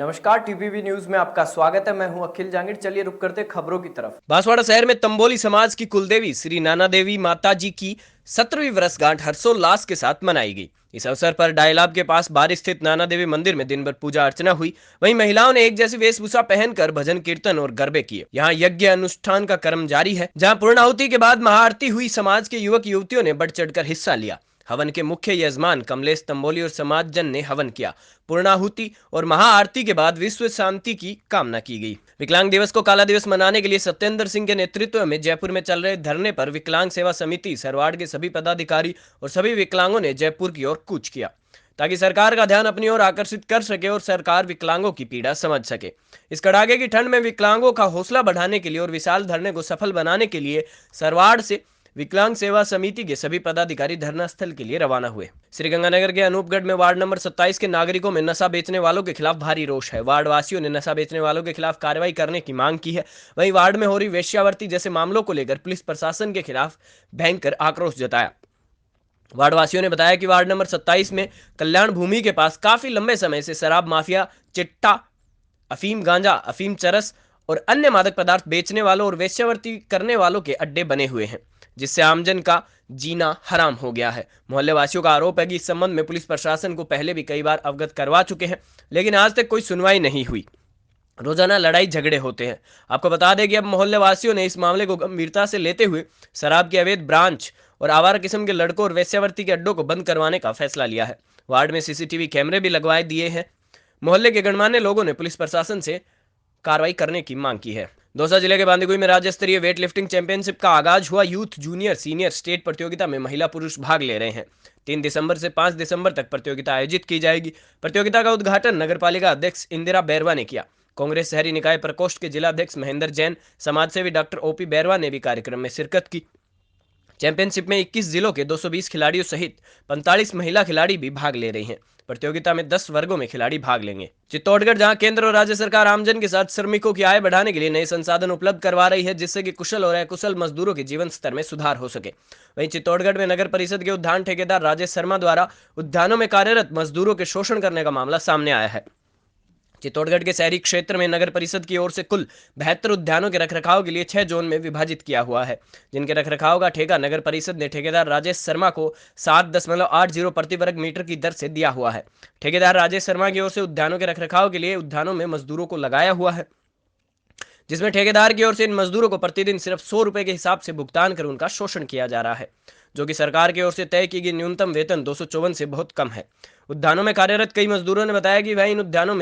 नमस्कार, TPV news में आपका स्वागत है। मैं हूं अखिल जांगिड़। चलिए रुक करते खबरों की तरफ। बांसवाड़ा शहर में तंबोली समाज की कुलदेवी श्री नाना देवी माता जी की 17वीं वर्षगांठ हर्षोल्लास के साथ मनाई गई। इस अवसर पर डायलाब के पास बार स्थित नाना देवी मंदिर में दिन भर पूजा अर्चना हुई। वहीं महिलाओं ने एक जैसी वेशभूषा पहनकर भजन कीर्तन और गरबे किए। यहाँ यज्ञ अनुष्ठान का क्रम जारी है, जहाँ पूर्णाहुति के बाद महाआरती हुई। समाज के युवक युवतियों ने बढ़ चढ़कर हिस्सा लिया। हवन के मुख्य यजमान कमलेश तंबोली और समाजजन ने हवन किया। पूर्णाहुति और महाआरती के बाद विश्व शांति की कामना की गई। विकलांग दिवस को काला दिवस मनाने के लिए सत्येंद्र सिंह के नेतृत्व में जयपुर में चल रहे धरने पर विकलांग सेवा समिति सरवाड़ के सभी पदाधिकारी और सभी विकलांगों ने जयपुर की ओर कूच किया, ताकि सरकार का ध्यान अपनी ओर आकर्षित कर सके और सरकार विकलांगों की पीड़ा समझ सके। इस कड़ाके की ठंड में विकलांगों का हौसला बढ़ाने के लिए और विशाल धरने को सफल बनाने के लिए सरवाड़ से विकलांग सेवा समिति के सभी पदाधिकारी धरना स्थल के लिए रवाना हुए। श्रीगंगानगर के अनूपगढ़ में वार्ड नंबर 27 के नागरिकों में नशा बेचने वालों के खिलाफ भारी रोष है। वार्ड वासियों ने नशा बेचने वालों के खिलाफ कार्रवाई करने की मांग की है। वहीं वार्ड में हो रही वेश्यावृत्ति जैसे मामलों को लेकर पुलिस प्रशासन के खिलाफ भयंकर आक्रोश जताया। वार्ड वासियों ने बताया कि वार्ड नंबर 27 में कल्याण भूमि के पास काफी लंबे समय से शराब माफिया, चिट्टा, अफीम गांजा, अफीम चरस और अन्य मादक पदार्थ बेचने वालों और वेश्यावृत्ति करने वालों के अड्डे बने हुए हैं, जिससे आमजन का जीना हराम हो गया है। मोहल्ले वासियों का आरोप है कि इस संबंध में पुलिस प्रशासन को पहले भी कई बार अवगत करवा चुके हैं, लेकिन आज तक कोई सुनवाई नहीं हुई। रोजाना लड़ाई झगड़े होते हैं। आपको बता दें कि अब मोहल्ले वासियों ने इस मामले को गंभीरता से लेते हुए शराब के अवैध ब्रांच और आवारा किस्म के लड़कों और वेश्यावृत्ति के अड्डों को बंद करवाने का फैसला लिया है। वार्ड में सीसीटीवी कैमरे भी लगवाए दिए हैं। मोहल्ले के गणमान्य लोगों ने पुलिस प्रशासन से कार्रवाई करने की मांग की है। दौसा जिले के बांदीकुई में राज्य स्तरीय वेट लिफ्टिंग चैंपियनशिप का आगाज हुआ। यूथ, जूनियर, सीनियर स्टेट प्रतियोगिता में महिला पुरुष भाग ले रहे हैं। 3 दिसंबर से 5 दिसंबर तक प्रतियोगिता आयोजित की जाएगी। प्रतियोगिता का उद्घाटन नगरपालिका अध्यक्ष इंदिरा बैरवा ने किया। कांग्रेस शहरी निकाय प्रकोष्ठ के जिलाध्यक्ष महेंद्र जैन, समाजसेवी डॉक्टर ओपी बैरवा ने भी कार्यक्रम में शिरकत की। चैंपियनशिप में 21 जिलों के 220 खिलाड़ियों सहित 45 महिला खिलाड़ी भी भाग ले रही हैं। प्रतियोगिता में 10 वर्गों में खिलाड़ी भाग लेंगे। चित्तौड़गढ़, जहां केंद्र और राज्य सरकार आमजन के साथ श्रमिकों की आय बढ़ाने के लिए नए संसाधन उपलब्ध करवा रही है, जिससे कि कुशल और अकुशल मजदूरों के जीवन स्तर में सुधार हो सके। वहीं चित्तौड़गढ़ में नगर परिषद के उद्यान ठेकेदार राजेश शर्मा द्वारा उद्यानों में कार्यरत मजदूरों के शोषण करने का मामला सामने आया है। चित्तौड़गढ़ के शहरी क्षेत्र में नगर परिषद की ओर से कुल 72 उद्यानों के रखरखाव के लिए 6 जोन में विभाजित किया हुआ है, जिनके रखरखाव का ठेका नगर परिषद ने ठेकेदार राजेश शर्मा को 7.80 प्रति वर्ग मीटर की दर से दिया हुआ है। ठेकेदार राजेश शर्मा की ओर से उद्यानों के रखरखाव के लिए उद्यानों में मजदूरों को लगाया हुआ है, जिसमें ठेकेदार की ओर से इन मजदूरों को प्रतिदिन सिर्फ 100 रुपए के हिसाब से भुगतान कर उनका शोषण किया जा रहा है, जो कि सरकार की ओर से तय की गई न्यूनतम वेतन 254 से बहुत कम है। उद्यानों में कार्यरत कई मजदूरों ने बताया कि वह इन उद्यानों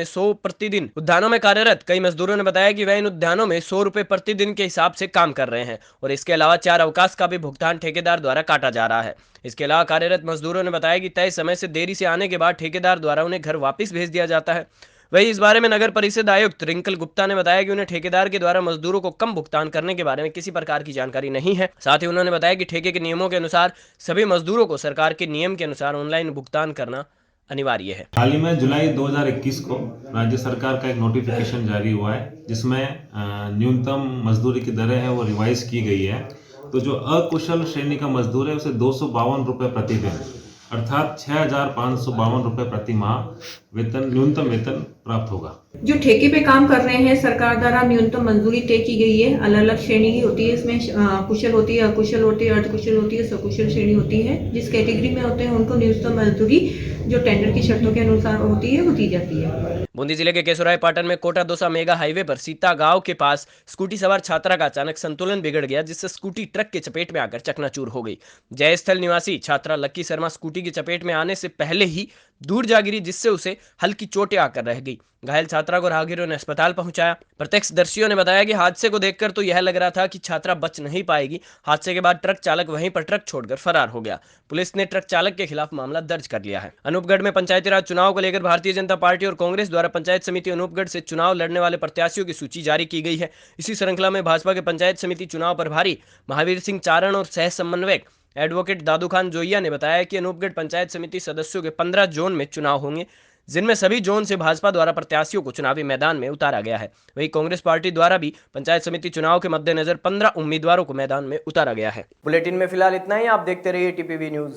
में 100 रुपए प्रतिदिन के हिसाब से काम कर रहे हैं और इसके अलावा 4 अवकाश का भी भुगतान ठेकेदार द्वारा काटा जा रहा है। इसके अलावा कार्यरत मजदूरों ने बताया कि तय समय से देरी से आने के बाद ठेकेदार द्वारा उन्हें घर वापस भेज दिया जाता है। वहीं इस बारे में नगर परिषद आयुक्त रिंकल गुप्ता ने बताया कि उन्हें ठेकेदार के द्वारा मजदूरों को कम भुगतान करने के बारे में किसी प्रकार की जानकारी नहीं है। साथ ही उन्होंने बताया कि ठेके के नियमों के अनुसार सभी मजदूरों को सरकार के नियम के अनुसार ऑनलाइन भुगतान करना अनिवार्य है। हाल ही में जुलाई 2021 को राज्य सरकार का एक नोटिफिकेशन जारी हुआ है, जिसमें न्यूनतम मजदूरी की दरें हैं वो रिवाइज की गई है। तो जो अकुशल श्रेणी का मजदूर है उसे 252 रुपये प्रतिदिन अर्थात 6,552 रुपये प्रति माह वेतन, न्यूनतम वेतन प्राप्त होगा। जो ठेके पे काम कर रहे हैं, सरकार द्वारा न्यूनतम मंजूरी तय की गई है। अलग अलग श्रेणी की होती है, इसमें कुशल होती है, अकुशल होती है, अर्धकुशल होती है, सकुशल श्रेणी होती है। जिस कैटेगरी में होते हैं उनको न्यूनतम मजदूरी जो टेंडर की शर्तों के अनुसार होती है वो दी जाती है। बूंदी जिले के केसुराय पाटन में कोटा दौसा मेगा हाईवे पर सीता गांव के पास स्कूटी सवार छात्रा का अचानक संतुलन बिगड़ गया, जिससे स्कूटी ट्रक के चपेट में आकर चकनाचूर हो गई। जयस्थल निवासी छात्रा लक्की शर्मा स्कूटी की चपेट में आने से पहले ही दूर जा गिरी, जिससे उसे हल्की चोटें आकर रह गई। घायल छात्रा को राहगीरों ने अस्पताल पहुंचाया। प्रत्यक्षदर्शियों ने बताया कि हादसे को देखकर तो यह लग रहा था कि छात्रा बच नहीं पाएगी। हादसे के बाद ट्रक चालक वहीं पर ट्रक छोड़कर फरार हो गया। पुलिस ने ट्रक चालक के खिलाफ मामला दर्ज कर लिया है। अनूपगढ़ में पंचायती राज चुनाव को लेकर भारतीय जनता पार्टी और कांग्रेस द्वारा पंचायत समिति अनूपगढ़ से चुनाव लड़ने वाले प्रत्याशियों की सूची जारी की गई है। इसी श्रृंखला में भाजपा के पंचायत समिति चुनाव प्रभारी महावीर सिंह चारण और सह समन्वयक एडवोकेट दादू खान जोइया ने बताया कि अनूपगढ़ पंचायत समिति सदस्यों के 15 जोन में चुनाव होंगे, जिनमें सभी जोन से भाजपा द्वारा प्रत्याशियों को चुनावी मैदान में उतारा गया है। वहीं कांग्रेस पार्टी द्वारा भी पंचायत समिति चुनाव के मद्देनजर 15 उम्मीदवारों को मैदान में उतारा गया है। बुलेटिन में फिलहाल इतना ही। आप देखते रहिए टीपीवी न्यूज।